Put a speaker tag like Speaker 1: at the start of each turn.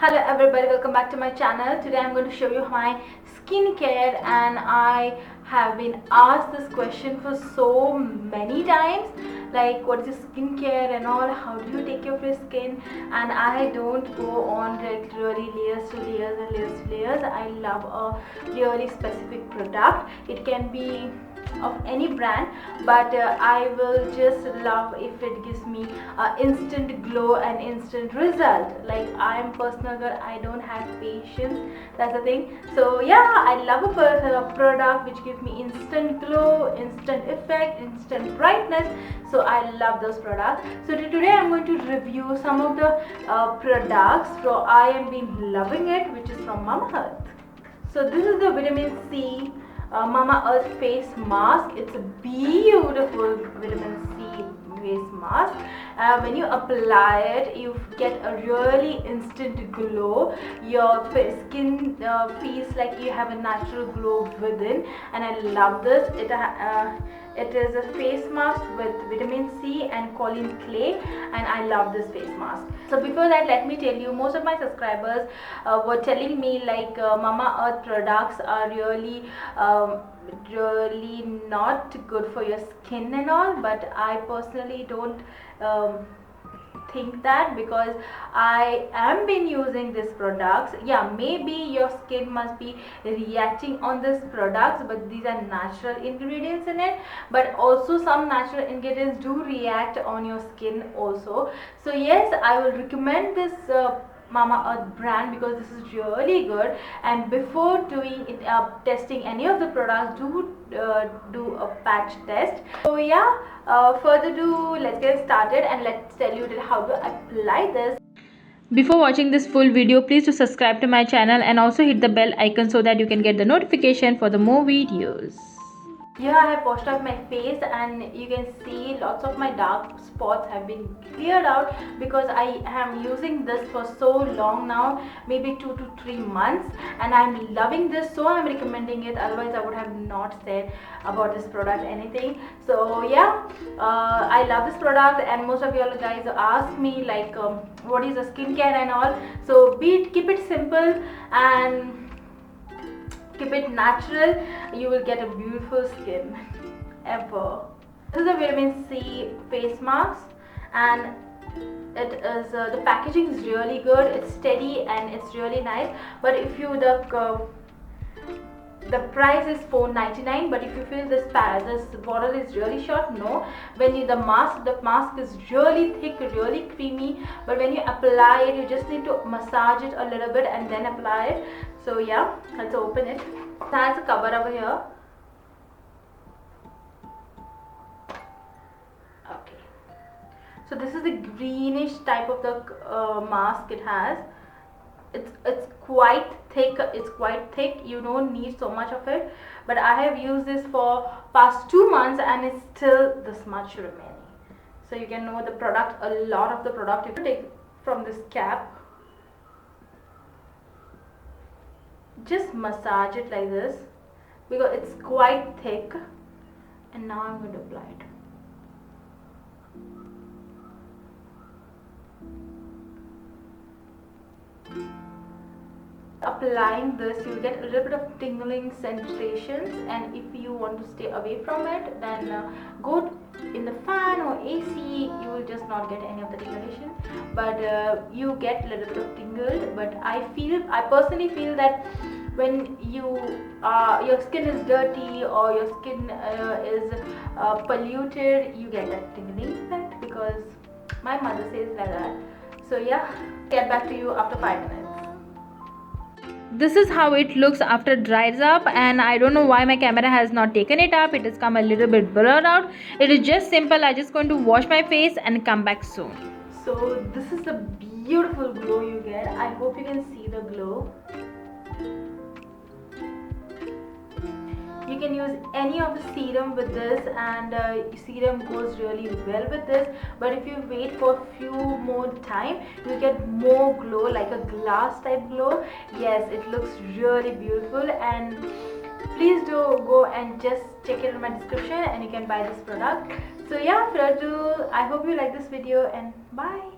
Speaker 1: Hello everybody, welcome back to my channel. Today I'm going to show you my skincare, and I have been asked this question for so many times, like what is your skincare and all, how do you take care of your skin. And I don't go on regularly layers to layers and layers to layers. I love a really specific product. It can be of any brand, but I will just love if it gives me instant glow and instant result. Like, I am personal girl, I don't have patience, that's the thing. So yeah, I love a product which gives me instant glow, instant effect, instant brightness. So I love those products. So today I'm going to review some of the products. So I am been loving it, which is from Mamaearth. So this is the vitamin C Mamaearth face mask. It's a beautiful vitamin C face mask. When you apply it, you get a really instant glow. Your skin feels like you have a natural glow within, and I love this. It is a face mask with vitamin C and choline clay, and I love this face mask. So before that, let me tell you, most of my subscribers were telling me like Mamaearth products are really not good for your skin and all, but I personally don't think that, because I am been using these products. Yeah, maybe your skin must be reacting on these products, but these are natural ingredients in it. But also some natural ingredients do react on your skin also. So yes, I will recommend this Mamaearth brand because this is really good. And before doing it, testing any of the products, do a patch test. So yeah, further ado, let's get started and let's tell you how to apply this.
Speaker 2: Before watching this full video, please do subscribe to my channel and also hit the bell icon so that you can get the notification for the more videos.
Speaker 1: Here I have washed off my face, and you can see lots of my dark spots have been cleared out because I am using this for so long now, maybe 2 to 3 months, and I'm loving this, so I'm recommending it. Otherwise I would have not said about this product anything. So yeah, I love this product, and most of you guys ask me like what is the skincare and all. So keep it simple and keep it natural. You will get a beautiful skin ever. This is a vitamin C face mask, and it is the packaging is really good. It's steady and it's really nice. But if you the price is $4.99, but if you feel this bottle is really short, no. When the mask is really thick, really creamy, but when you apply it, you just need to massage it a little bit and then apply it. So yeah, let's open it. It has a cover over here. Okay, so this is the greenish type of the mask it has. It's quite thick. You don't need so much of it, but I have used this for past 2 months and it's still this much remaining. So you can know the product, a lot of the product. If you take from this cap, just massage it like this because it's quite thick. And now I'm going to apply it. Applying this, you get a little bit of tingling sensations, and if you want to stay away from it, then go in the fan or AC. You will just not get any of the tingling, but you get a little bit of tingled. But I personally feel that when your skin is dirty or your skin is polluted, you get that tingling effect, because my mother says like that. So yeah, get back to you after 5 minutes.
Speaker 2: This is how it looks after it dries up, and I don't know why my camera has not taken it up. It has come a little bit blurred out. It is just simple. I'm just going to wash my face and come back soon.
Speaker 1: So this is the beautiful glow you get. I hope you can see the glow. You can use any of the serum with this, and serum goes really well with this. But if you wait for a few more time, you get more glow, like a glass type glow. Yes, it looks really beautiful. And please do go and just check it in my description and you can buy this product. So yeah, I hope you like this video, and bye.